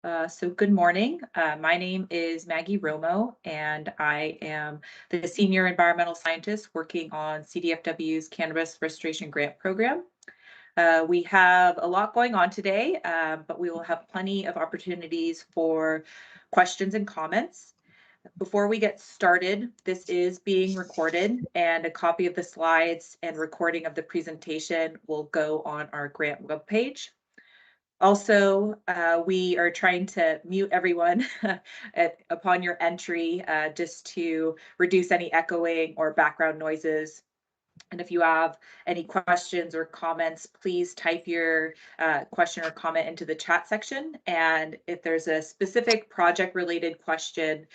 So good morning. My name is Maggie Romo, and I am the Senior Environmental Scientist working on CDFW's Cannabis Restoration Grant Program. We have a lot going on today, but we will have plenty of opportunities for questions and comments. Before we get started, this is being recorded, and a copy of the slides and recording of the presentation will go on our grant webpage. Also, we are trying to mute everyone upon your entry just to reduce any echoing or background noises. And if you have any questions or comments, please type your question or comment into the chat section. And if there's a specific project related question,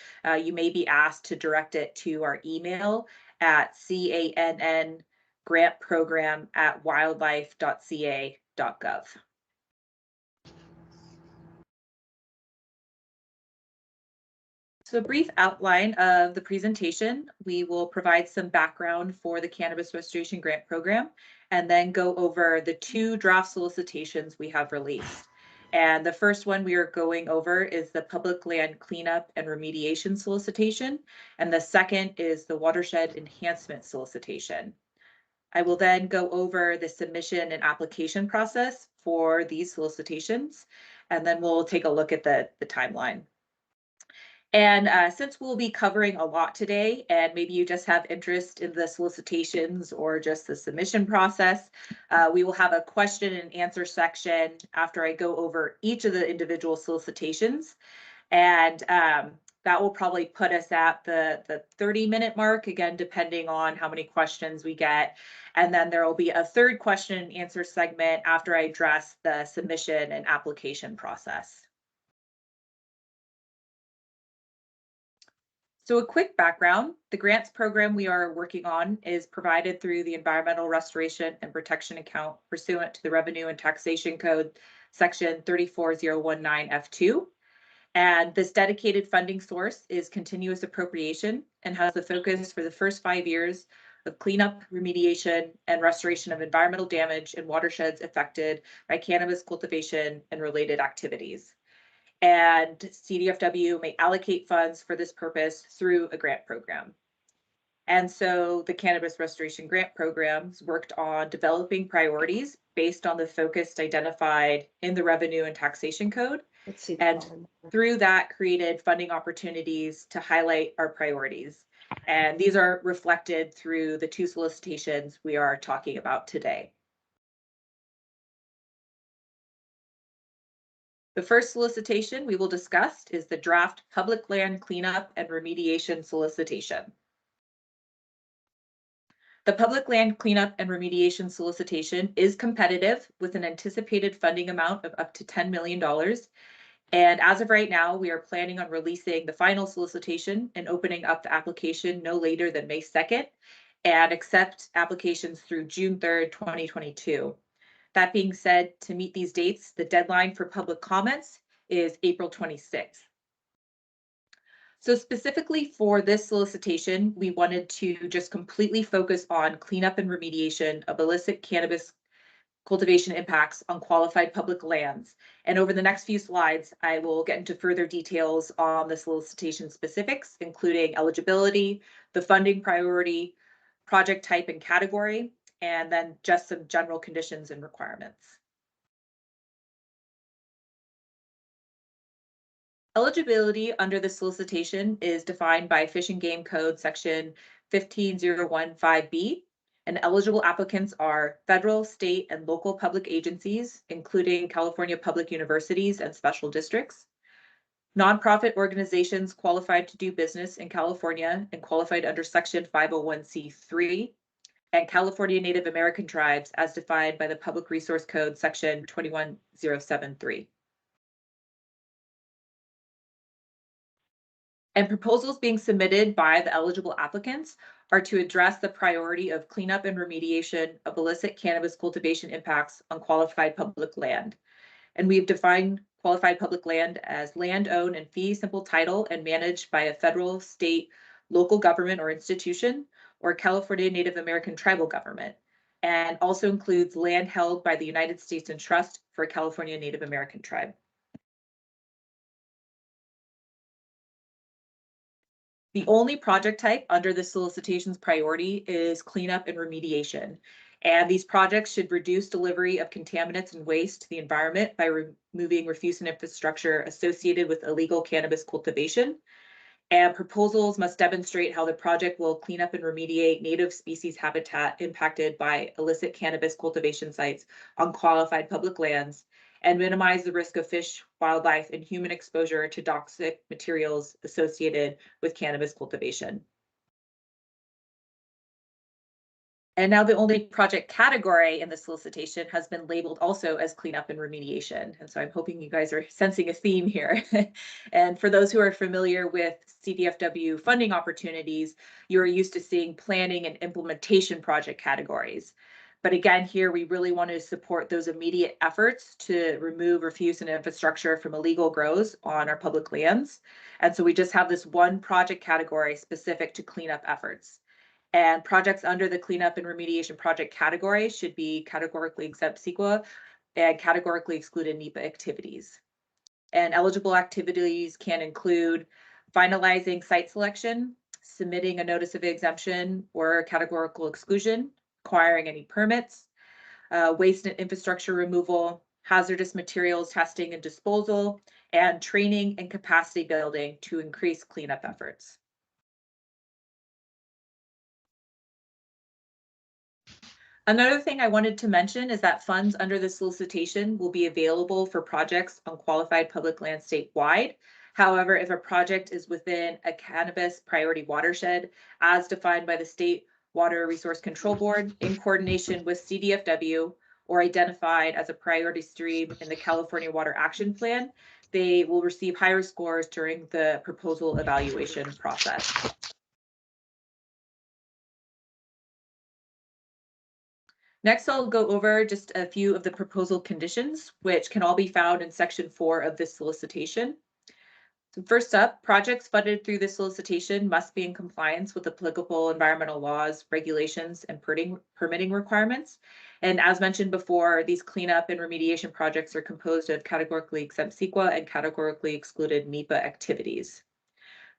you may be asked to direct it to our email at canngrantprogram@wildlife.ca.gov. So a brief outline of the presentation, we will provide some background for the Cannabis Restoration Grant Program and then go over the two draft solicitations we have released. And the first one we are going over is the Public Land Cleanup and Remediation Solicitation, and the second is the Watershed Enhancement Solicitation. I will then go over the submission and application process for these solicitations, and then we'll take a look at the timeline. And since we'll be covering a lot today, and maybe you just have interest in the solicitations or just the submission process, we will have a question and answer section after I go over each of the individual solicitations. And that will probably put us at the 30-minute mark, again, depending on how many questions we get. And then there will be a third question and answer segment after I address the submission and application process. So a quick background, the grants program we are working on is provided through the Environmental Restoration and Protection Account pursuant to the Revenue and Taxation Code, Section 34019F2. And this dedicated funding source is continuous appropriation and has the focus for the first 5 years of cleanup, remediation, and restoration of environmental damage in watersheds affected by cannabis cultivation and related activities. And CDFW may allocate funds for this purpose through a grant program. And so the Cannabis Restoration Grant Programs worked on developing priorities based on the focus identified in the Revenue and Taxation Code. And through that created funding opportunities to highlight our priorities. And these are reflected through the two solicitations we are talking about today. The first solicitation we will discuss is the draft Public Land Cleanup and Remediation Solicitation. The Public Land Cleanup and Remediation Solicitation is competitive with an anticipated funding amount of up to $10 million. And as of right now, we are planning on releasing the final solicitation and opening up the application no later than May 2nd and accept applications through June 3rd, 2022. That being said, to meet these dates, the deadline for public comments is April 26th. So specifically for this solicitation, we wanted to just completely focus on cleanup and remediation of illicit cannabis cultivation impacts on qualified public lands. And over the next few slides, I will get into further details on the solicitation specifics, including eligibility, the funding priority, project type and category, and then just some general conditions and requirements. Eligibility under the solicitation is defined by Fish and Game Code section 15015B, and eligible applicants are federal, state, and local public agencies, including California public universities and special districts, nonprofit organizations qualified to do business in California and qualified under section 501c3, and California Native American tribes as defined by the Public Resource Code section 21073. And proposals being submitted by the eligible applicants are to address the priority of cleanup and remediation of illicit cannabis cultivation impacts on qualified public land. And we've defined qualified public land as land owned and fee simple title and managed by a federal, state, local government or institution, or California Native American tribal government, and also includes land held by the United States in trust for a California Native American tribe. The only project type under the solicitation's priority is cleanup and remediation. And these projects should reduce delivery of contaminants and waste to the environment by removing refuse and infrastructure associated with illegal cannabis cultivation. And proposals must demonstrate how the project will clean up and remediate native species habitat impacted by illicit cannabis cultivation sites on qualified public lands and minimize the risk of fish, wildlife, and human exposure to toxic materials associated with cannabis cultivation. And now the only project category in the solicitation has been labeled also as cleanup and remediation. And so I'm hoping you guys are sensing a theme here. And for those who are familiar with CDFW funding opportunities, you're used to seeing planning and implementation project categories. But again, here we really want to support those immediate efforts to remove refuse and infrastructure from illegal grows on our public lands. And so we just have this one project category specific to cleanup efforts. And projects under the cleanup and remediation project category should be categorically exempt CEQA and categorically excluded NEPA activities. And eligible activities can include finalizing site selection, submitting a notice of exemption or categorical exclusion, acquiring any permits, waste and infrastructure removal, hazardous materials testing and disposal, and training and capacity building to increase cleanup efforts. Another thing I wanted to mention is that funds under the solicitation will be available for projects on qualified public land statewide. However, if a project is within a cannabis priority watershed as defined by the State Water Resource Control Board in coordination with CDFW or identified as a priority stream in the California Water Action Plan, they will receive higher scores during the proposal evaluation process. Next, I'll go over just a few of the proposal conditions, which can all be found in Section 4 of this solicitation. So first up, projects funded through this solicitation must be in compliance with applicable environmental laws, regulations, and permitting requirements. And as mentioned before, these cleanup and remediation projects are composed of categorically exempt CEQA and categorically excluded NEPA activities.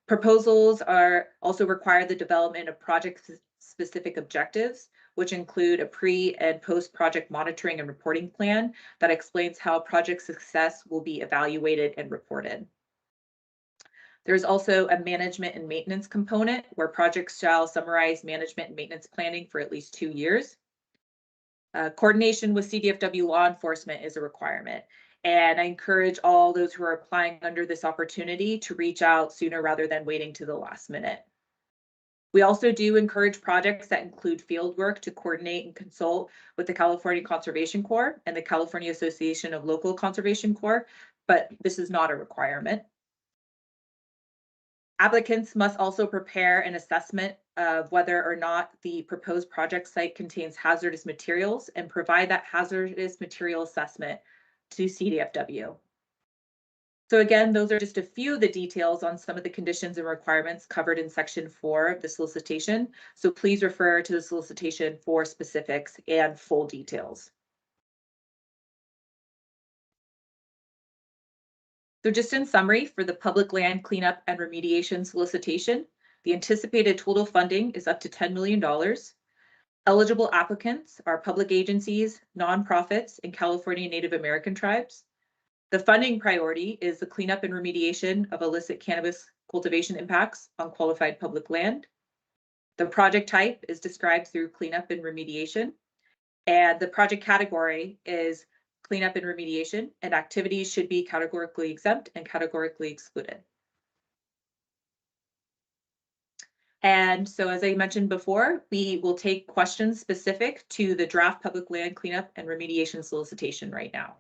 Proposals are also require the development of project-specific objectives, which include a pre- and post-project monitoring and reporting plan that explains how project success will be evaluated and reported. There's also a management and maintenance component where projects shall summarize management and maintenance planning for at least 2 years. Coordination with CDFW law enforcement is a requirement. And I encourage all those who are applying under this opportunity to reach out sooner rather than waiting to the last minute. We also do encourage projects that include field work to coordinate and consult with the California Conservation Corps and the California Association of Local Conservation Corps, but this is not a requirement. Applicants must also prepare an assessment of whether or not the proposed project site contains hazardous materials and provide that hazardous material assessment to CDFW. So again, those are just a few of the details on some of the conditions and requirements covered in Section 4 of the solicitation. So please refer to the solicitation for specifics and full details. So just in summary, for the public land cleanup and remediation solicitation, the anticipated total funding is up to $10 million. Eligible applicants are public agencies, nonprofits, and California Native American tribes. The funding priority is the cleanup and remediation of illicit cannabis cultivation impacts on qualified public land. The project type is described through cleanup and remediation. And the project category is cleanup and remediation, and activities should be categorically exempt and categorically excluded. And so, as I mentioned before, we will take questions specific to the draft public land cleanup and remediation solicitation right now.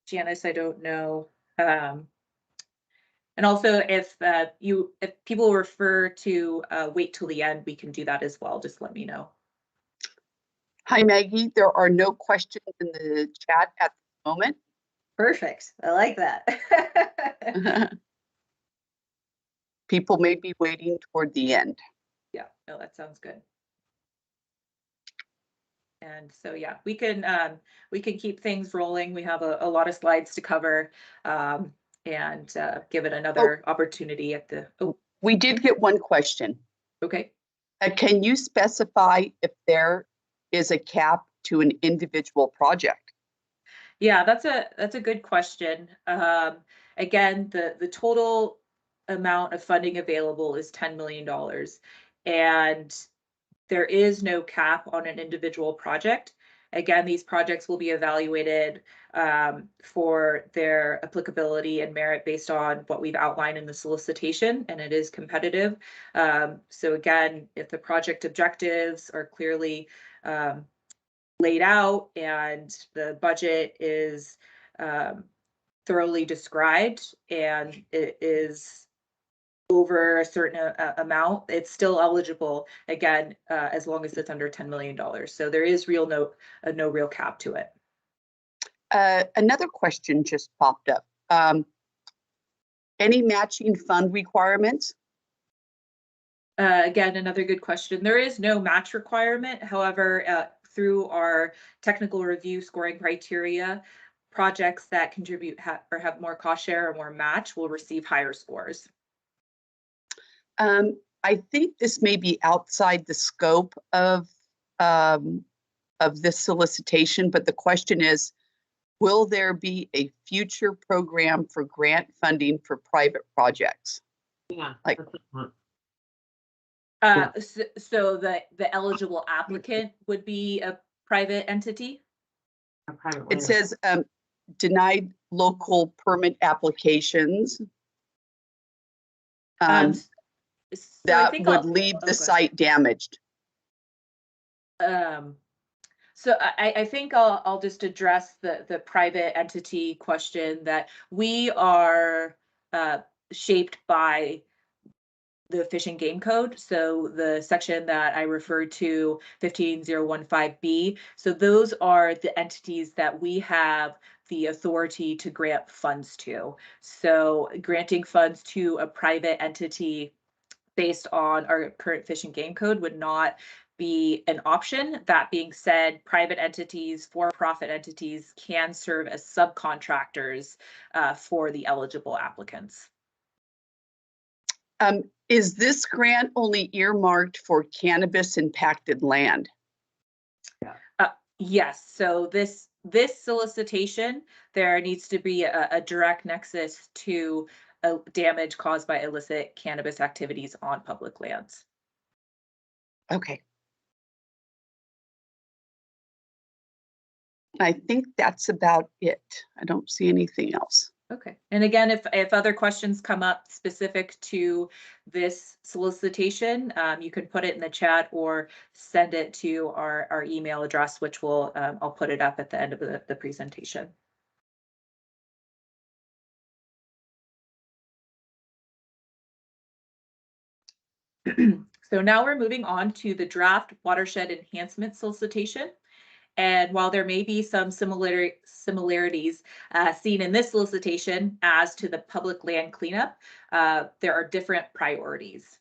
Janice, I don't know. And also, if people refer to wait till the end, we can do that as well. Just let me know. Hi, Maggie. There are no questions in the chat at the moment. Perfect. I like that. People may be waiting toward the end. Yeah, no, that sounds good. And so, yeah, we can keep things rolling. We have a lot of slides to cover, and give it another opportunity at the, We did get one question. okay. Can you specify if there is a cap to an individual project? Yeah, that's a good question. Again, the total amount of funding available is $10 million. And there is no cap on an individual project. Again, these projects will be evaluated for their applicability and merit based on what we've outlined in the solicitation, and it is competitive. So again, if the project objectives are clearly laid out and the budget is thoroughly described and it is over a certain amount, it's still eligible, again, as long as it's under $10 million. So there is no real cap to it. Another question just popped up. Any matching fund requirements? Again, another good question. There is no match requirement. However, through our technical review scoring criteria, projects that contribute or have more cost share or more match will receive higher scores. I think this may be outside the scope of this solicitation, but the question is, will there be a future program for grant funding for private projects? Yeah. Like, so the eligible applicant would be a private entity? it says denied local permit applications. So that would leave the site damaged. So I think I'll just address the private entity question, that we are shaped by the Fish and Game Code. So the section that I referred to, 15015B. So those are the entities that we have the authority to grant funds to. So granting funds to a private entity based on our current Fish and Game Code would not be an option. That being said, private entities, for-profit entities can serve as subcontractors for the eligible applicants. Is this grant only earmarked for cannabis impacted land? Yes. So this solicitation, there needs to be a direct nexus to damage caused by illicit cannabis activities on public lands. Okay. I think that's about it. I don't see anything else. Okay. And again, if other questions come up specific to this solicitation, you can put it in the chat or send it to our email address, which will I'll put it up at the end of the presentation. So now we're moving on to the draft Watershed Enhancement solicitation. And while there may be some similarities seen in this solicitation as to the public land cleanup, there are different priorities.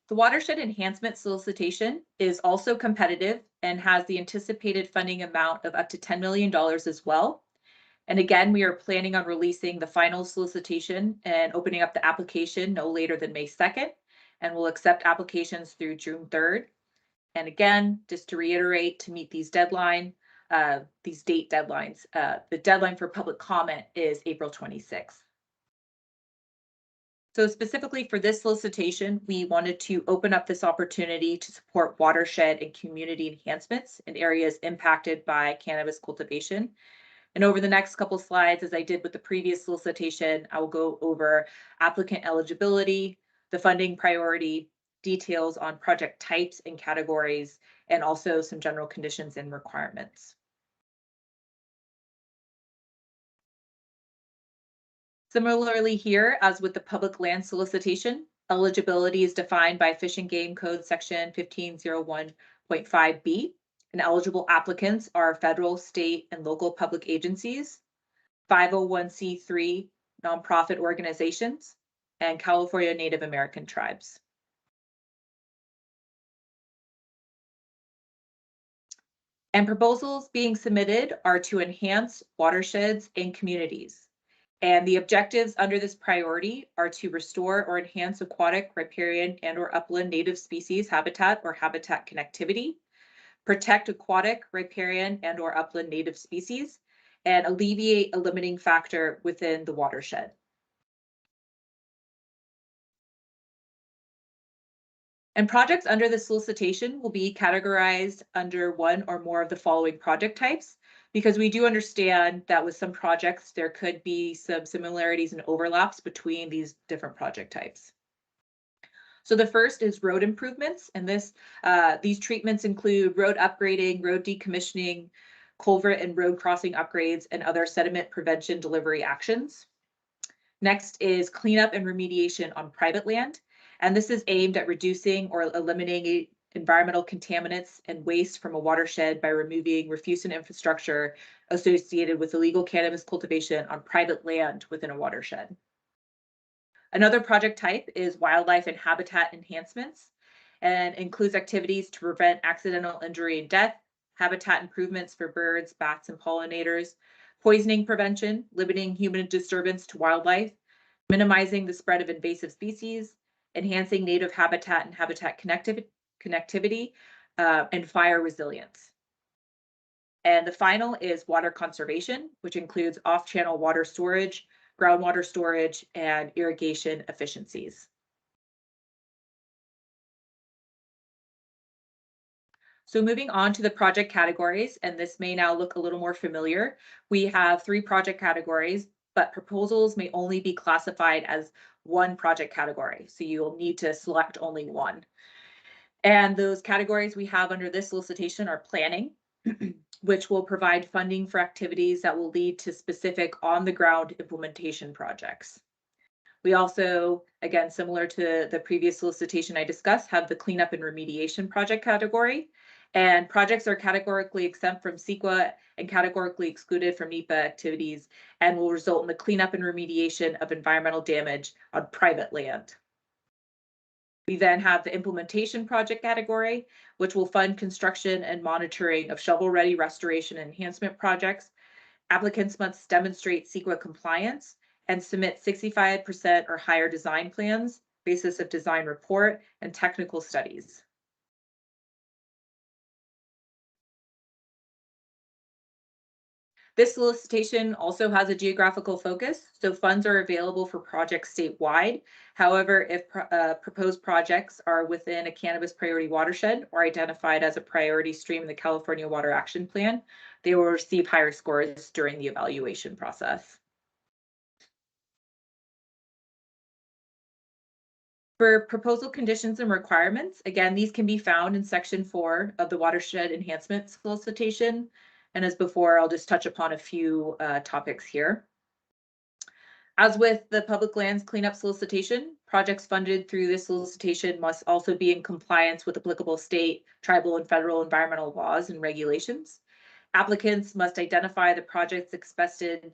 The Watershed Enhancement solicitation is also competitive and has the anticipated funding amount of up to $10 million as well. And again, we are planning on releasing the final solicitation and opening up the application no later than May 2nd, and we'll accept applications through June 3rd. And again, just to reiterate, to meet these date deadlines, the deadline for public comment is April 26th. So specifically for this solicitation, we wanted to open up this opportunity to support watershed and community enhancements in areas impacted by cannabis cultivation. And over the next couple slides, as I did with the previous solicitation, I will go over applicant eligibility, the funding priority, details on project types and categories, and also some general conditions and requirements. Similarly here, as with the public land solicitation, eligibility is defined by Fish and Game Code section 1501.5B, and eligible applicants are federal, state, and local public agencies, 501c3 nonprofit organizations, and California Native American tribes. And proposals being submitted are to enhance watersheds and communities. And the objectives under this priority are to restore or enhance aquatic, riparian, and or upland native species habitat or habitat connectivity, protect aquatic, riparian, and or upland native species, and alleviate a limiting factor within the watershed. And projects under the solicitation will be categorized under one or more of the following project types, because we do understand that with some projects, there could be some similarities and overlaps between these different project types. So the first is road improvements, and these treatments include road upgrading, road decommissioning, culvert and road crossing upgrades, and other sediment prevention delivery actions. Next is cleanup and remediation on private land. And this is aimed at reducing or eliminating environmental contaminants and waste from a watershed by removing refuse and infrastructure associated with illegal cannabis cultivation on private land within a watershed. Another project type is wildlife and habitat enhancements, and includes activities to prevent accidental injury and death, habitat improvements for birds, bats, and pollinators, poisoning prevention, limiting human disturbance to wildlife, minimizing the spread of invasive species, enhancing native habitat and habitat connectivity, and fire resilience. And the final is water conservation, which includes off-channel water storage, groundwater storage, and irrigation efficiencies. So moving on to the project categories, and this may now look a little more familiar. We have 3 project categories, but proposals may only be classified as one project category. So you'll need to select only one. And those categories we have under this solicitation are planning, which will provide funding for activities that will lead to specific on-the-ground implementation projects. We also, again, similar to the previous solicitation I discussed, have the cleanup and remediation project category. And projects are categorically exempt from CEQA and categorically excluded from NEPA activities and will result in the cleanup and remediation of environmental damage on private land. We then have the implementation project category, which will fund construction and monitoring of shovel-ready restoration and enhancement projects. Applicants must demonstrate CEQA compliance and submit 65% or higher design plans, basis of design report, and technical studies. This solicitation also has a geographical focus, so funds are available for projects statewide. However, if proposed projects are within a cannabis priority watershed or identified as a priority stream in the California Water Action Plan, they will receive higher scores during the evaluation process. For proposal conditions and requirements, again, these can be found in section 4 of the Watershed Enhancement Solicitation. And as before, I'll just touch upon a few topics here. As with the public lands cleanup solicitation, projects funded through this solicitation must also be in compliance with applicable state, tribal, and federal environmental laws and regulations. Applicants must identify the project's expected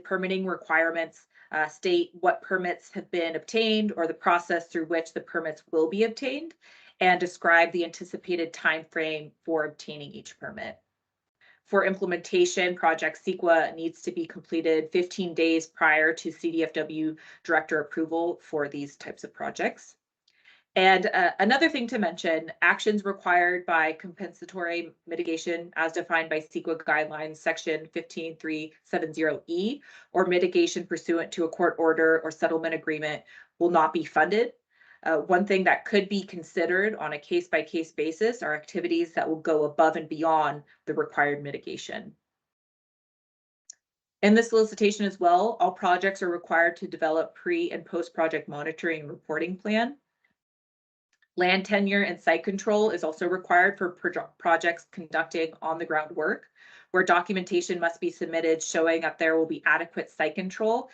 permitting requirements, state what permits have been obtained or the process through which the permits will be obtained, and describe the anticipated time frame for obtaining each permit. For implementation, project CEQA needs to be completed 15 days prior to CDFW director approval for these types of projects. And another thing to mention, actions required by compensatory mitigation as defined by CEQA guidelines, section 15370E, or mitigation pursuant to a court order or settlement agreement will not be funded. One thing that could be considered on a case-by-case basis are activities that will go above and beyond the required mitigation. In the solicitation as well, all projects are required to develop pre- and post-project monitoring and reporting plan. Land tenure and site control is also required for projects conducting on-the-ground work, where documentation must be submitted showing that there will be adequate site control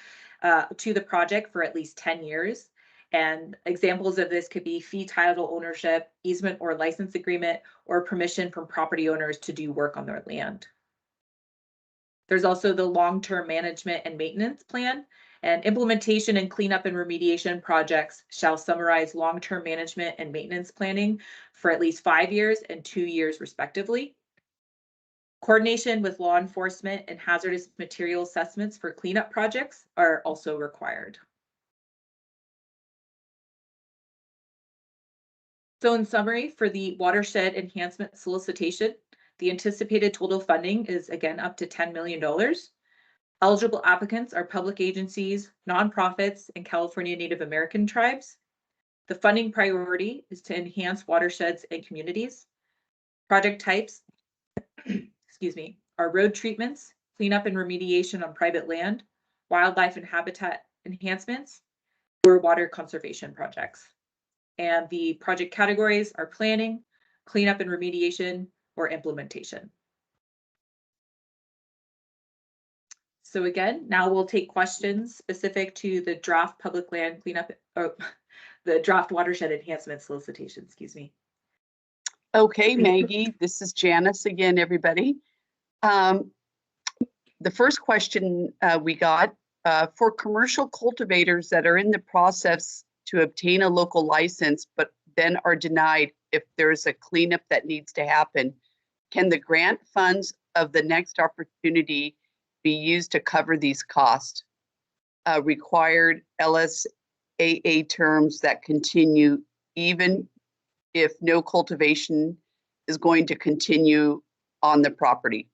to the project for at least 10 years. And examples of this could be fee title ownership, easement or license agreement, or permission from property owners to do work on their land. There's also the long-term management and maintenance plan, and implementation and cleanup and remediation projects shall summarize long-term management and maintenance planning for at least 5 years and 2 years respectively. Coordination with law enforcement and hazardous material assessments for cleanup projects are also required. So in summary, for the Watershed Enhancement Solicitation, the anticipated total funding is again up to $10 million. Eligible applicants are public agencies, nonprofits, and California Native American tribes. The funding priority is to enhance watersheds and communities. Project types, excuse me, are road treatments, cleanup and remediation on private land, wildlife and habitat enhancements, or water conservation projects. And the project categories are planning, cleanup and remediation, or implementation. So again, now we'll take questions specific to the draft public land cleanup, or the draft watershed enhancement solicitation, excuse me. Okay, Maggie, this is Janice again, everybody. The first question we got, for commercial cultivators that are in the process to obtain a local license, but then are denied if there's a cleanup that needs to happen, can the grant funds of the next opportunity be used to cover these costs? Required LSAA terms that continue even if no cultivation is going to continue on the property.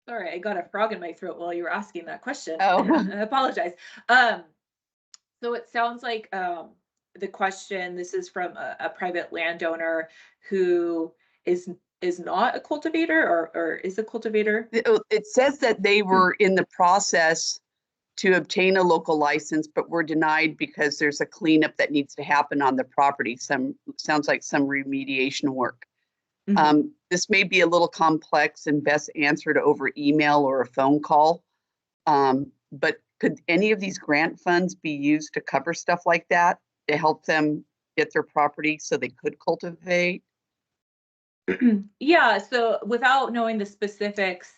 Sorry, I got a frog in my throat while you were asking that question. Oh. I apologize. So it sounds like the question, this is from a private landowner who is not a cultivator or is a cultivator. It says that they were in the process to obtain a local license, but were denied because there's a cleanup that needs to happen on the property. Sounds like some remediation work. Mhm. This may be a little complex and best answered over email or a phone call. But could any of these grant funds be used to cover stuff like that, to help them get their property so they could cultivate? Yeah, so without knowing the specifics,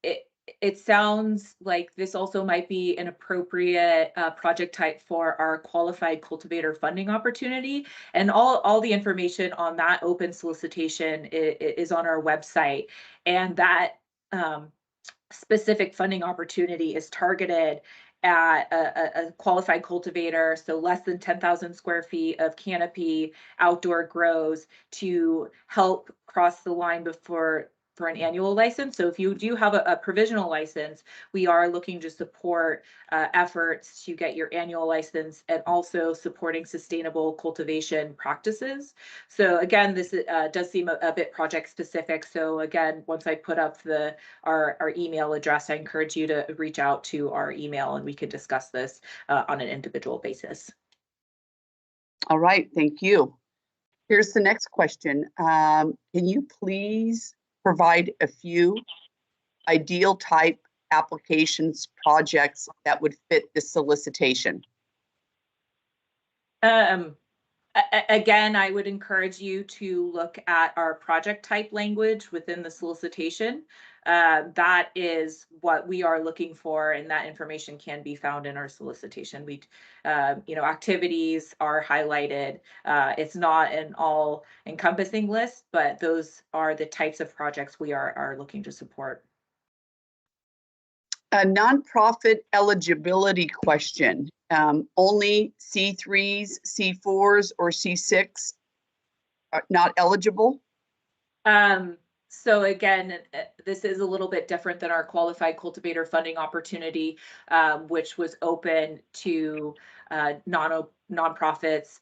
it it sounds like this also might be an appropriate project type for our qualified cultivator funding opportunity. And all the information on that open solicitation is on our website. And that specific funding opportunity is targeted at a qualified cultivator, so less than 10,000 square feet of canopy, outdoor grows, to help cross the line before for an annual license. So if you do have a provisional license, we are looking to support efforts to get your annual license and also supporting sustainable cultivation practices. So again, this does seem a bit project specific. So again, once I put up our email address, I encourage you to reach out to our email and we can discuss this on an individual basis. All right, thank you. Here's the next question. Can you please provide a few ideal type applications projects that would fit the solicitation? Again, I would encourage you to look at our project type language within the solicitation. That is what we are looking for, and that information can be found in our solicitation. Activities are highlighted. It's not an all-encompassing list, but those are the types of projects we are looking to support. A nonprofit eligibility question. Only C3s, C4s, or C6 are not eligible? So again, this is a little bit different than our qualified cultivator funding opportunity, which was open to nonprofits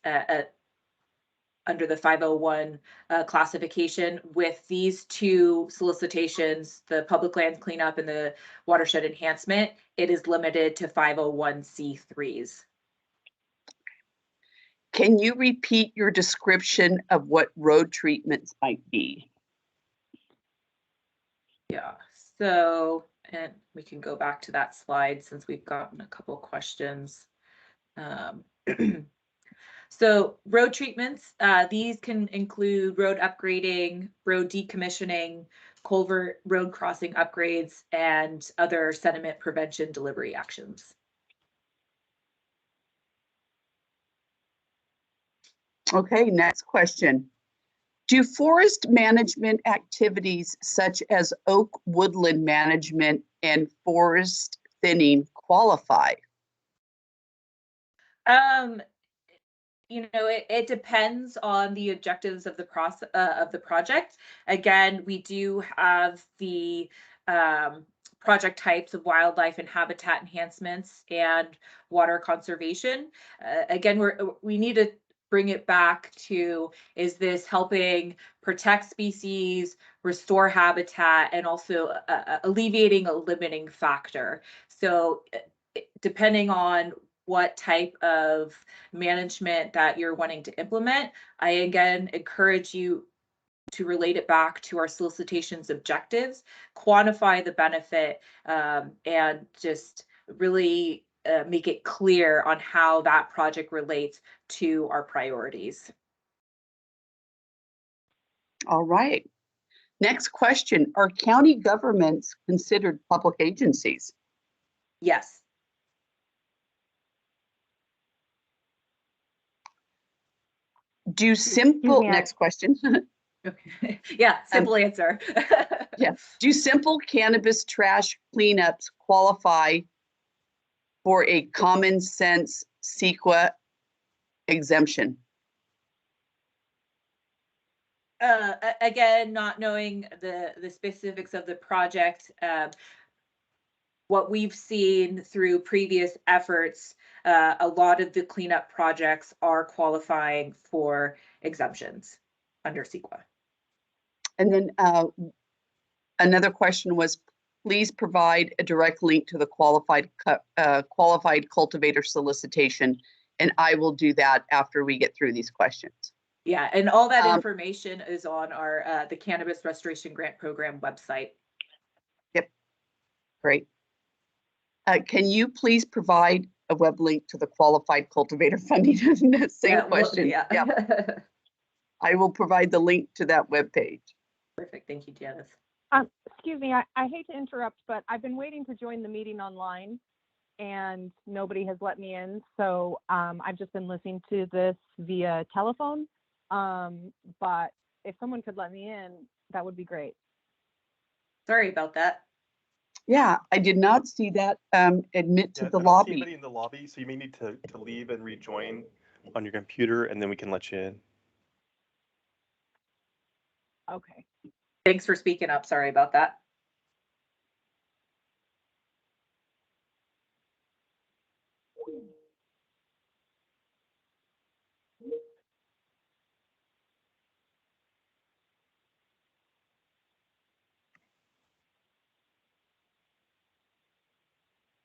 under the 501 classification. With these two solicitations, the public lands cleanup and the watershed enhancement, it is limited to 501c3s. Can you repeat your description of what road treatments might be? Yeah, so, and we can go back to that slide since we've gotten a couple questions. So road treatments, these can include road upgrading, road decommissioning, culvert road crossing upgrades, and other sediment prevention delivery actions. Okay, next question. Do forest management activities such as oak woodland management and forest thinning qualify? It depends on the objectives of the process of the project. Again, we do have the project types of wildlife and habitat enhancements and water conservation. Again, we need to bring it back to, is this helping protect species, restore habitat, and also alleviating a limiting factor? So depending on what type of management that you're wanting to implement, I again encourage you to relate it back to our solicitation's objectives, quantify the benefit, and just really make it clear on how that project relates to our priorities. All right. Next question. Are county governments considered public agencies? Yes. Do simple, me, next question. Okay. Yeah, simple answer. Yeah. Do simple cannabis trash cleanups qualify for a common sense CEQA exemption? Again, not knowing the specifics of the project, what we've seen through previous efforts, a lot of the cleanup projects are qualifying for exemptions under CEQA. And then another question was, please provide a direct link to the qualified cultivator solicitation, and I will do that after we get through these questions. Yeah, and all that information is on our the Cannabis Restoration Grant Program website. Yep, great. Can you please provide a web link to the qualified cultivator funding? Same question. Yeah. I will provide the link to that web page. Perfect. Thank you, Janice. Excuse me, I hate to interrupt, but I've been waiting to join the meeting online and nobody has let me in. So I've just been listening to this via telephone. But if someone could let me in, that would be great. Sorry about that. Yeah, I did not see that. Admit to the I don't see lobby. anybody in the lobby, so you may need to leave and rejoin on your computer, and then we can let you in. Okay. Thanks for speaking up. Sorry about that.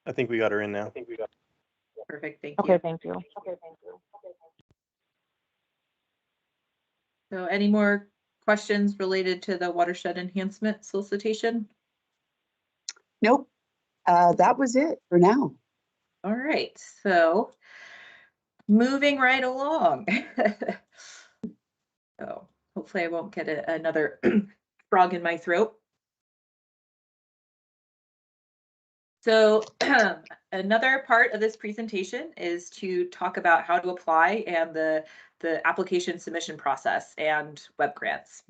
I think we got her in now. Perfect. Thank Okay, you. thank you. So any more questions related to the watershed enhancement solicitation? Nope. That was it for now. All right, so moving right along. So hopefully I won't get another frog in my throat. So another part of this presentation is to talk about how to apply and the application submission process and web grants.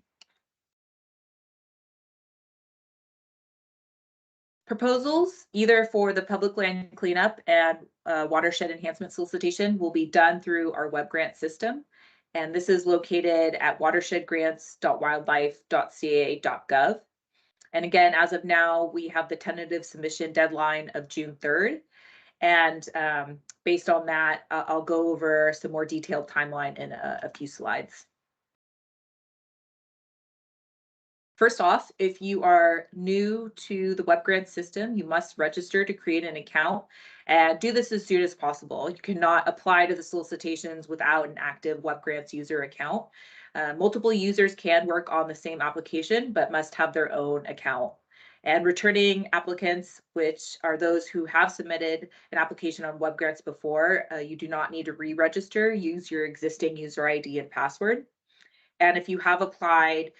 Proposals, either for the public land cleanup and watershed enhancement solicitation, will be done through our web grant system. And this is located at watershedgrants.wildlife.ca.gov. And again, as of now, we have the tentative submission deadline of June 3rd. And based on that, I'll go over some more detailed timeline in a few slides. First off, if you are new to the web grant system, you must register to create an account and do this as soon as possible. You cannot apply to the solicitations without an active web grants user account. Multiple users can work on the same application, but must have their own account. And returning applicants, which are those who have submitted an application on web grants before, you do not need to re-register. Use your existing user ID and password. And if you have applied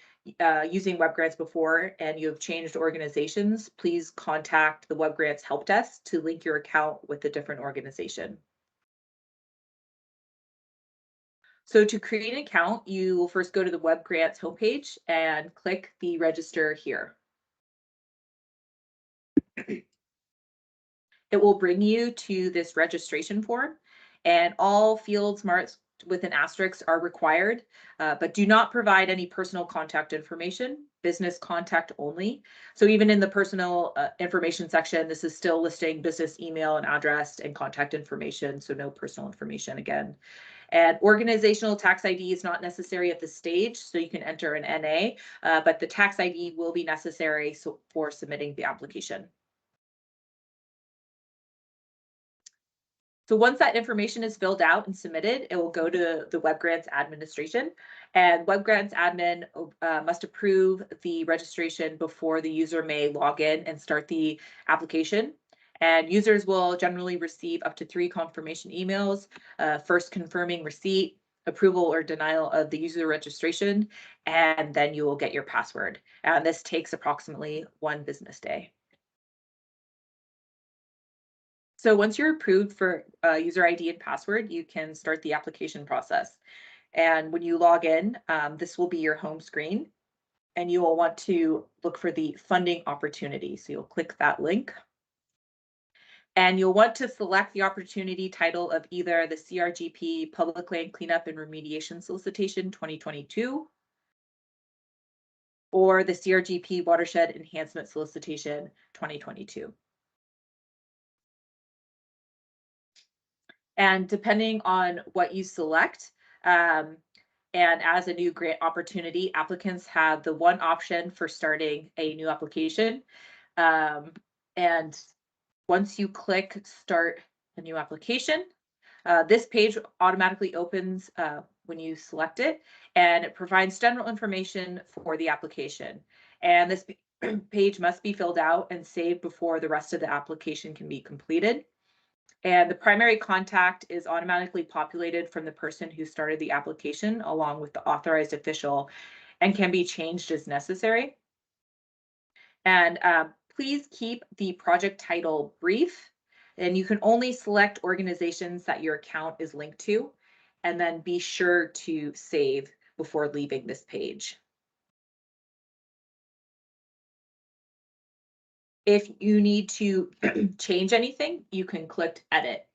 using web grants before and you have changed organizations, please contact the web grants help desk to link your account with a different organization. So to create an account, you will first go to the Web Grants homepage and click the register here. It will bring you to this registration form, and all fields marked with an asterisk are required, but do not provide any personal contact information, business contact only. So even in the personal information section, this is still listing business email and address and contact information, so no personal information again. And organizational tax ID is not necessary at this stage, so you can enter an NA, but the tax ID will be necessary for submitting the application. So once that information is filled out and submitted, it will go to the Web Grants administration, and Web Grants admin must approve the registration before the user may log in and start the application. And users will generally receive up to 3 confirmation emails, first confirming receipt, approval or denial of the user registration, and then you will get your password. And this takes approximately 1 business day. So once you're approved for user ID and password, you can start the application process. And when you log in, this will be your home screen, and you will want to look for the funding opportunity. So you'll click that link. And you'll want to select the opportunity title of either the CRGP Public Land Cleanup and Remediation Solicitation 2022 or the CRGP Watershed Enhancement Solicitation 2022. And depending on what you select, and as a new grant opportunity, applicants have the one option for starting a new application. And once you click start a new application, this page automatically opens when you select it, and it provides general information for the application. And this page must be filled out and saved before the rest of the application can be completed. And the primary contact is automatically populated from the person who started the application along with the authorized official and can be changed as necessary. And please keep the project title brief, and you can only select organizations that your account is linked to, and then be sure to save before leaving this page. If you need to change anything, you can click edit.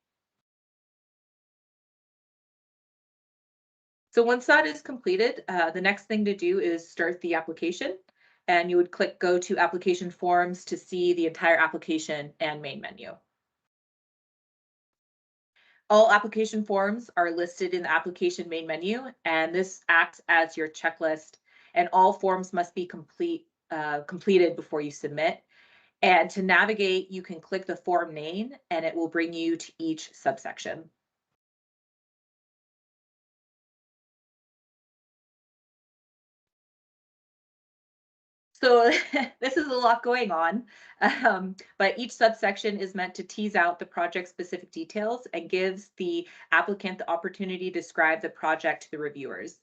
So once that is completed, the next thing to do is start the application, and you would click go to application forms to see the entire application and main menu. All application forms are listed in the application main menu, and this acts as your checklist, and all forms must be completed before you submit. And to navigate, you can click the form name and it will bring you to each subsection. So this is a lot going on, but each subsection is meant to tease out the project specific details and gives the applicant the opportunity to describe the project to the reviewers.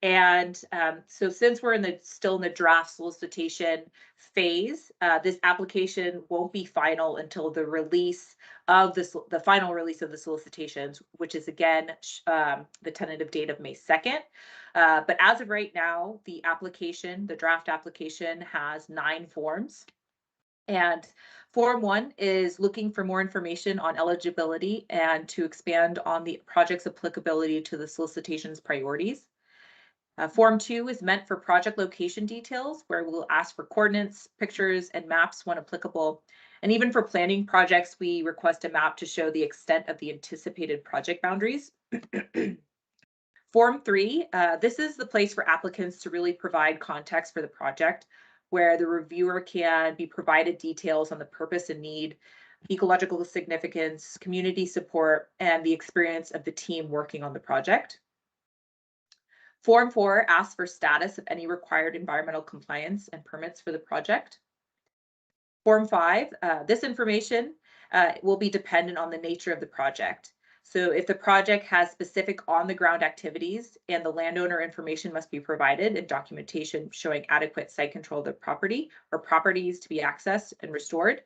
And so since we're still in the draft solicitation phase, this application won't be final until the release of the final release of the solicitations, which is again the tentative date of May 2nd. But as of right now, the draft application has 9 forms. And Form 1 is looking for more information on eligibility and to expand on the project's applicability to the solicitation's priorities. Form 2 is meant for project location details, where we'll ask for coordinates, pictures, and maps when applicable. And even for planning projects, we request a map to show the extent of the anticipated project boundaries. Form 3, this is the place for applicants to really provide context for the project, where the reviewer can be provided details on the purpose and need, ecological significance, community support, and the experience of the team working on the project. Form 4 asks for status of any required environmental compliance and permits for the project. Form 5, this information will be dependent on the nature of the project. So if the project has specific on-the-ground activities and the landowner information must be provided and documentation showing adequate site control of the property or properties to be accessed and restored,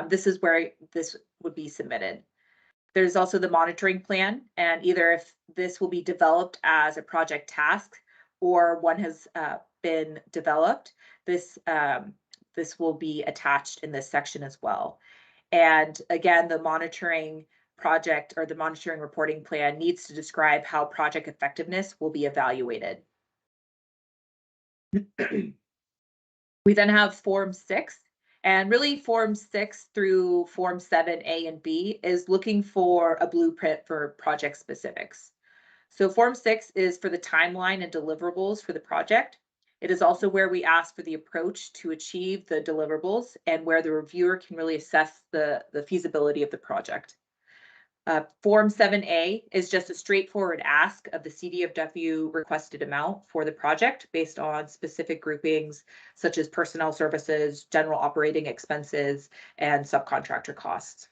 this is where this would be submitted. There's also the monitoring plan, and either if this will be developed as a project task or one has been developed, this will be attached in this section as well. And again, the monitoring project or the monitoring reporting plan needs to describe how project effectiveness will be evaluated. We then have Form 6, and really Form 6 through Form 7A and B is looking for a blueprint for project specifics. So Form 6 is for the timeline and deliverables for the project. It is also where we ask for the approach to achieve the deliverables and where the reviewer can really assess the feasibility of the project. Form 7A is just a straightforward ask of the CDFW requested amount for the project based on specific groupings such as personnel services, general operating expenses, and subcontractor costs.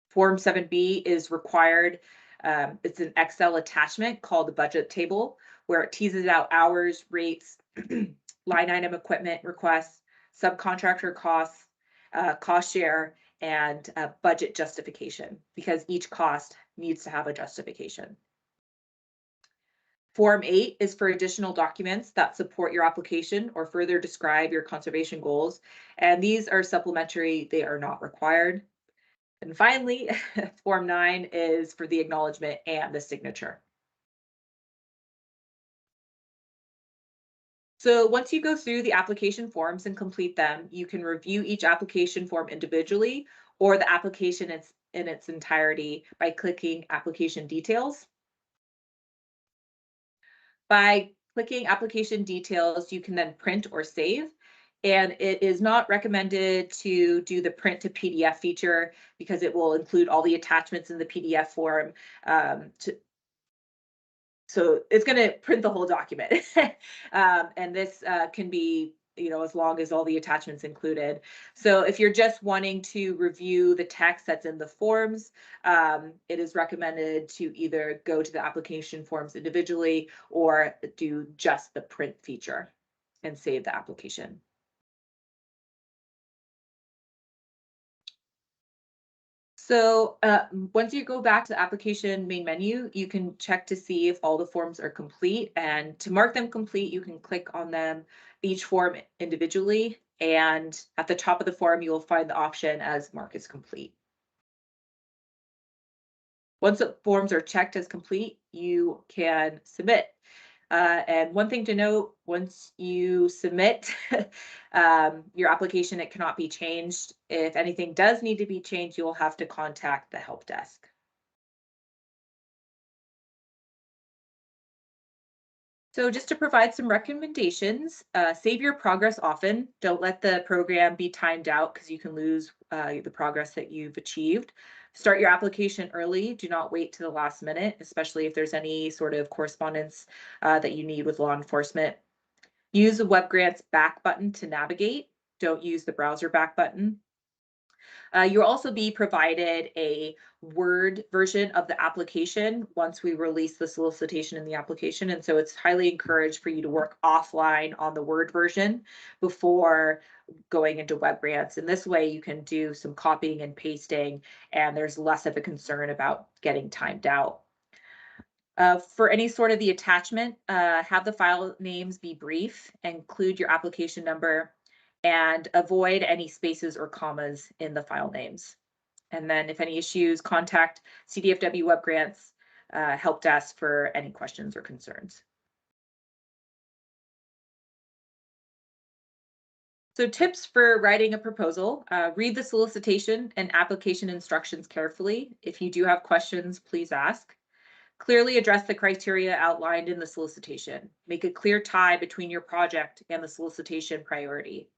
Form 7B is required. It's an Excel attachment called the budget table, where it teases out hours, rates, line item equipment requests, subcontractor costs, cost share, and budget justification, because each cost needs to have a justification. Form 8 is for additional documents that support your application or further describe your conservation goals. And these are supplementary, they are not required. And finally, Form 9 is for the acknowledgement and the signature. So once you go through the application forms and complete them, you can review each application form individually or the application in its entirety by clicking Application Details. By clicking Application Details, you can then print or save. And it is not recommended to do the print to PDF feature because it will include all the attachments in the PDF form. So it's going to print the whole document. And this can be, as long as all the attachments included. So if you're just wanting to review the text that's in the forms, it is recommended to either go to the application forms individually or do just the print feature and save the application. So once you go back to the application main menu, you can check to see if all the forms are complete. And to mark them complete, you can click on them, each form individually. And at the top of the form, you will find the option as Mark as complete. Once the forms are checked as complete, you can submit. And one thing to note, once you submit your application, it cannot be changed. If anything does need to be changed, you will have to contact the help desk. So just to provide some recommendations, save your progress often. Don't let the program be timed out because you can lose the progress that you've achieved. Start your application early. Do not wait to the last minute, especially if there's any sort of correspondence that you need with law enforcement. Use the web grants back button to navigate. Don't use the browser back button. You'll also be provided a Word version of the application once we release the solicitation in the application. And so it's highly encouraged for you to work offline on the Word version before going into web grants. And this way you can do some copying and pasting, and there's less of a concern about getting timed out. For any sort of the attachment, have the file names be brief, include your application number, and avoid any spaces or commas in the file names. And then if any issues, contact CDFW Web Grants help desk for any questions or concerns. So tips for writing a proposal: read the solicitation and application instructions carefully. If you do have questions, please ask. Clearly address the criteria outlined in the solicitation. Make a clear tie between your project and the solicitation priority.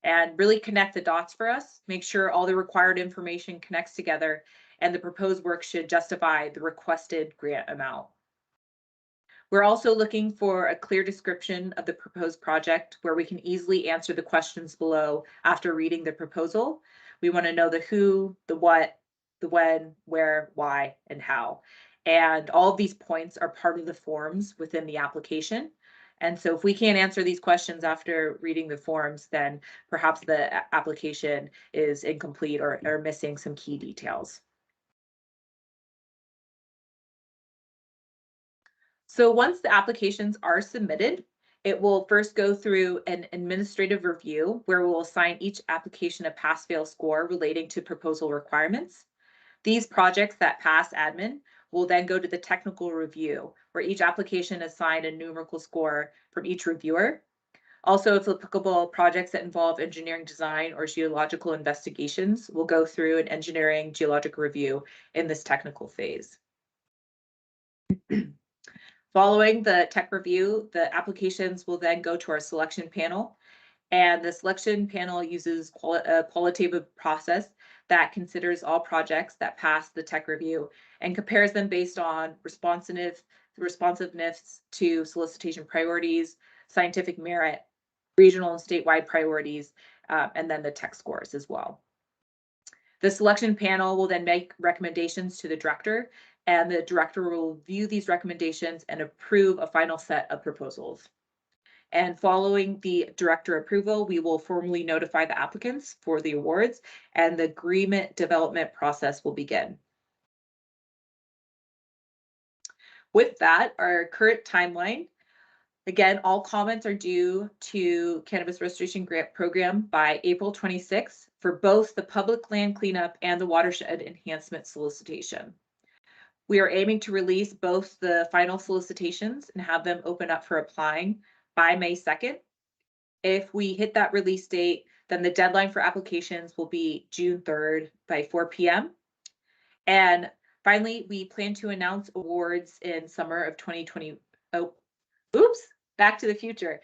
And really connect the dots for us. Make sure all the required information connects together and the proposed work should justify the requested grant amount. We're also looking for a clear description of the proposed project where we can easily answer the questions below after reading the proposal. We want to know the who, the what, the when, where, why, and how. And all of these points are part of the forms within the application. And so if we can't answer these questions after reading the forms, then perhaps the application is incomplete or missing some key details. So once the applications are submitted, it will first go through an administrative review where we'll assign each application a pass-fail score relating to proposal requirements. These projects that pass admin will then go to the technical review, where each application is assigned a numerical score from each reviewer. Also, if applicable, projects that involve engineering design or geological investigations will go through an engineering geologic review in this technical phase. Following the tech review, the applications will then go to our selection panel. And the selection panel uses a qualitative process that considers all projects that pass the tech review and compares them based on responsiveness to solicitation priorities, scientific merit, regional and statewide priorities, and then the tech scores as well. The selection panel will then make recommendations to the director, and the director will review these recommendations and approve a final set of proposals. And following the director approval, we will formally notify the applicants for the awards, and the agreement development process will begin. With that, our current timeline, again, all comments are due to Cannabis Restoration Grant Program by April 26th for both the public land cleanup and the Watershed Enhancement Solicitation. We are aiming to release both the final solicitations and have them open up for applying by May 2nd. If we hit that release date, then the deadline for applications will be June 3rd by 4 p.m. And finally, we plan to announce awards in summer of 2020. Oh, oops, back to the future.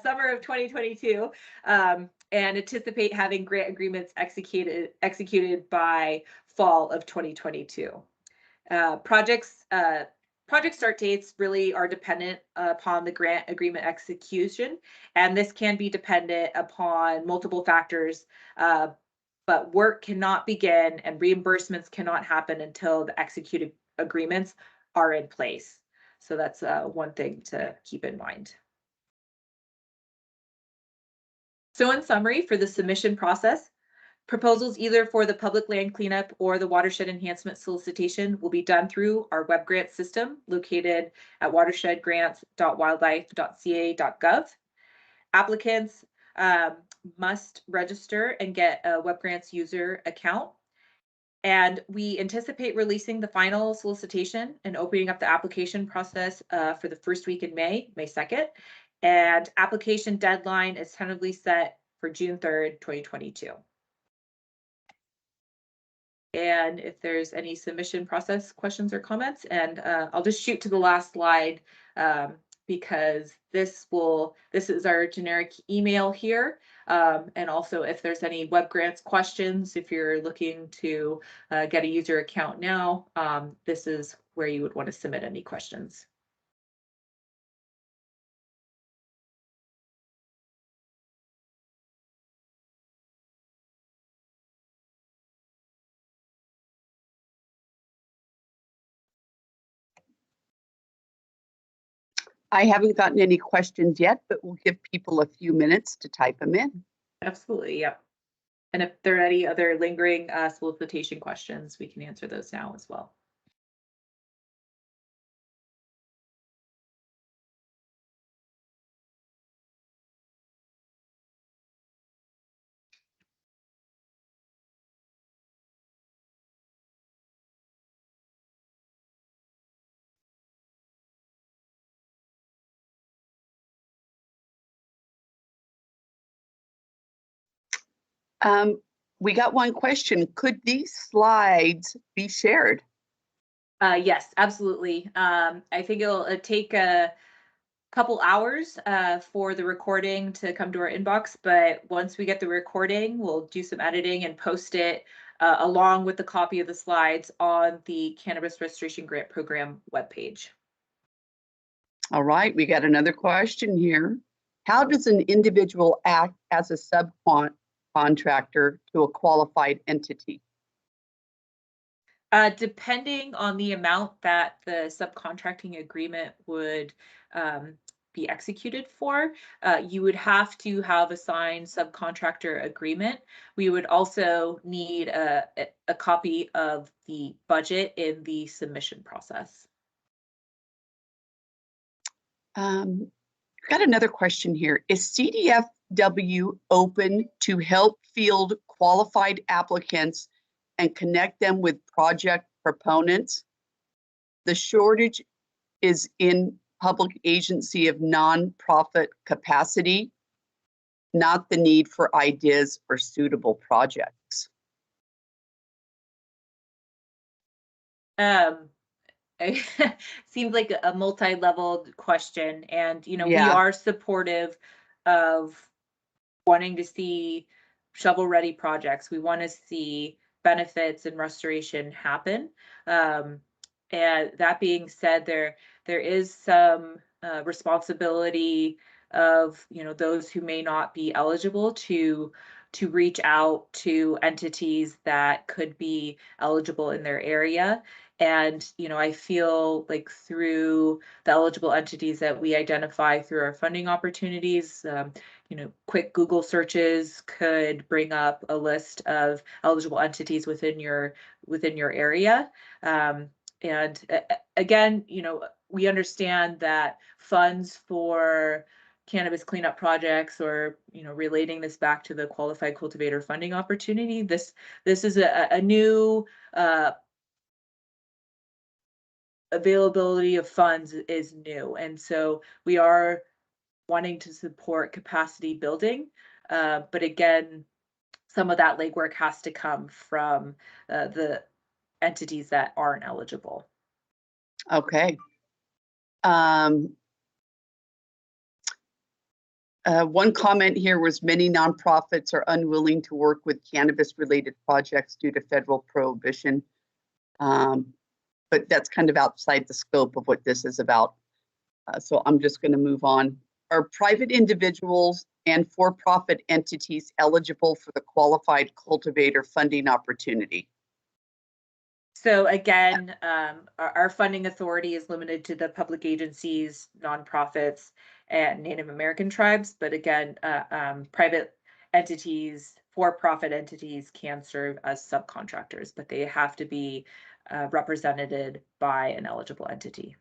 Summer of 2022, and anticipate having grant agreements executed by fall of 2022. Project start dates really are dependent upon the grant agreement execution, and this can be dependent upon multiple factors, but work cannot begin and reimbursements cannot happen until the executed agreements are in place. So that's one thing to keep in mind. So in summary, for the submission process, proposals either for the public land cleanup or the watershed enhancement solicitation will be done through our web grant system located at watershedgrants.wildlife.ca.gov. Applicants must register and get a web grants user account. And we anticipate releasing the final solicitation and opening up the application process for the first week in May 2nd. And application deadline is tentatively set for June 3rd, 2022. And if there's any submission process questions or comments, and I'll just shoot to the last slide because this is our generic email here. And also if there's any web grants questions, if you're looking to get a user account now, this is where you would want to submit any questions. I haven't gotten any questions yet, but we'll give people a few minutes to type them in. Absolutely, yeah. And if there are any other lingering solicitation questions, we can answer those now as well. We got one question. Could these slides be shared? Yes, absolutely. I think it'll take a couple hours for the recording to come to our inbox, but once we get the recording, we'll do some editing and post it along with the copy of the slides on the Cannabis Restoration Grant Program webpage. All right, we got another question here. How does an individual act as a subcontractor to a qualified entity? Depending on the amount that the subcontracting agreement would be executed for, you would have to have a signed subcontractor agreement. We would also need a copy of the budget in the submission process. Got another question here. Is CDFW open to help field qualified applicants and connect them with project proponents? The shortage is in public agency of nonprofit capacity, not the need for ideas or suitable projects. It seems like a multi-level question, and we Yeah. are supportive of wanting to see shovel-ready projects. We want to see benefits and restoration happen. And that being said, there is some responsibility of those who may not be eligible to reach out to entities that could be eligible in their area. And I feel like through the eligible entities that we identify through our funding opportunities, quick Google searches could bring up a list of eligible entities within your area. And again, we understand that funds for cannabis cleanup projects, or relating this back to the qualified cultivator funding opportunity, this is a new availability of funds is new, and so we are wanting to support capacity building, but again, some of that legwork has to come from the entities that aren't eligible. Okay. One comment here was many nonprofits are unwilling to work with cannabis-related projects due to federal prohibition. But that's kind of outside the scope of what this is about. So I'm just going to move on. Are private individuals and for-profit entities eligible for the qualified cultivator funding opportunity? So again, our funding authority is limited to the public agencies, nonprofits, and Native American tribes. But again, private entities, for-profit entities can serve as subcontractors, but they have to be represented by an eligible entity.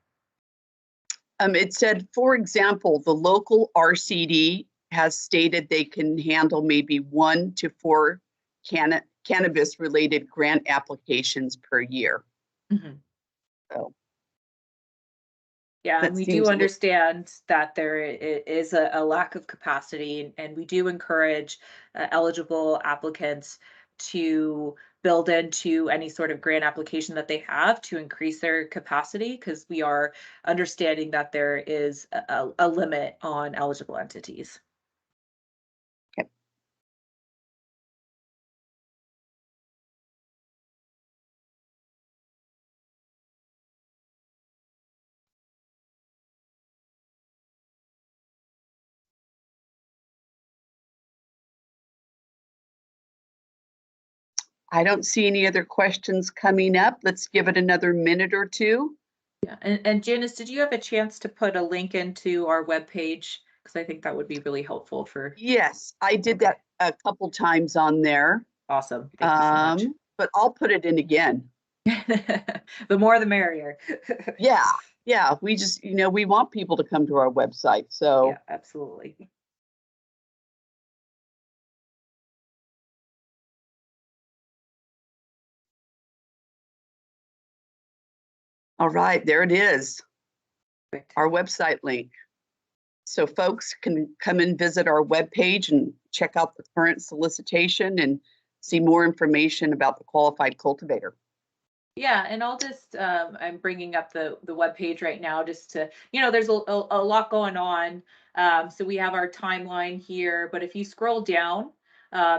It said, for example, the local RCD has stated they can handle maybe 1 to 4 cannabis-related grant applications per year. Mm-hmm. So, yeah, that and we seems do understand that there is a lack of capacity, and we do encourage eligible applicants to build into any sort of grant application that they have to increase their capacity, because we are understanding that there is a limit on eligible entities. okay. I don't see any other questions coming up. Let's give it another minute or two. Yeah, and Janice, did you have a chance to put a link into our webpage? Because I think that would be really helpful for. Yes, I did that a couple times on there. Awesome. Thank you so much. But I'll put it in again. The more the merrier. Yeah. We just, we want people to come to our website. So Yeah, absolutely. all right, there it is, Perfect. our website link. So folks can come and visit our webpage and check out the current solicitation and see more information about the qualified cultivator. Yeah, and I'll just I'm bringing up the webpage right now just to, there's a lot going on. So we have our timeline here, but if you scroll down,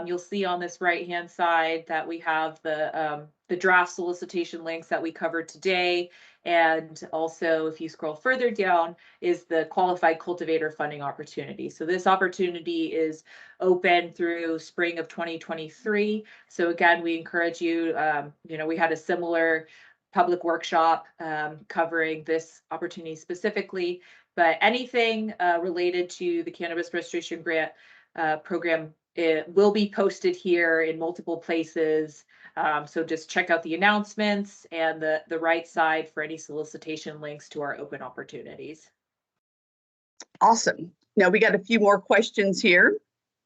you'll see on this right-hand side that we have the draft solicitation links that we covered today. And also, if you scroll further down, is the qualified cultivator funding opportunity. So this opportunity is open through spring of 2023. So again, we encourage you, we had a similar public workshop covering this opportunity specifically, but anything related to the Cannabis Restoration Grant program, it will be posted here in multiple places. So just check out the announcements and the right side for any solicitation links to our open opportunities. Awesome. Now we got a few more questions here.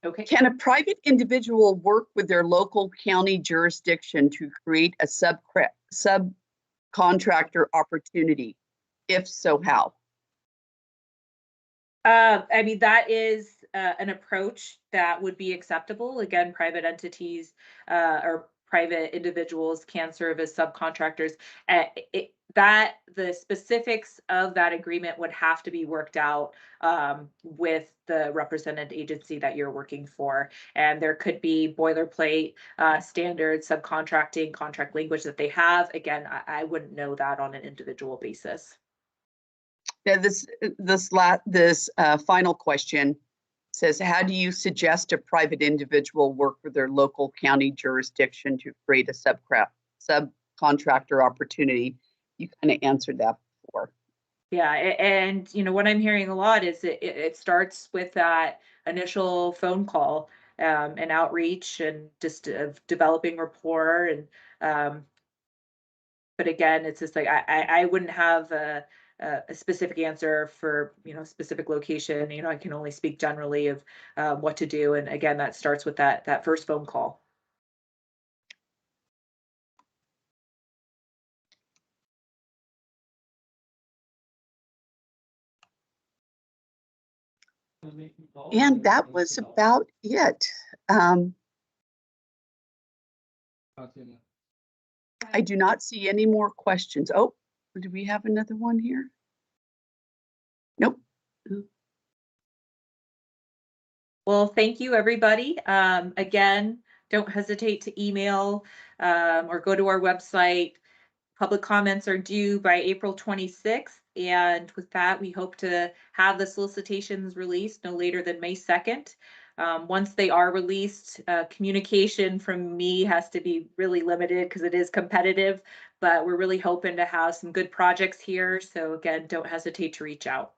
Okay. Can a private individual work with their local county jurisdiction to create a subcontractor opportunity? If so, how? I mean, that is an approach that would be acceptable. Again, private entities or private individuals can serve as subcontractors. That the specifics of that agreement would have to be worked out with the represented agency that you're working for. And there could be boilerplate standard subcontracting contract language that they have. Again, I wouldn't know that on an individual basis. Now, this final question says, how do you suggest a private individual work with their local county jurisdiction to create a subcontractor opportunity? You kind of answered that before. Yeah, and what I'm hearing a lot is it starts with that initial phone call and outreach and just of developing rapport um, but again, it's just like I wouldn't have a specific answer for specific location. I can only speak generally of what to do, and again, that starts with that first phone call. And that was about it. I do not see any more questions. Oh, do we have another one here? Nope. Well, thank you, everybody. Again, don't hesitate to email or go to our website. Public comments are due by April 26th. And with that, we hope to have the solicitations released no later than May 2nd. Once they are released, communication from me has to be really limited because it is competitive, but we're really hoping to have some good projects here. So again, don't hesitate to reach out.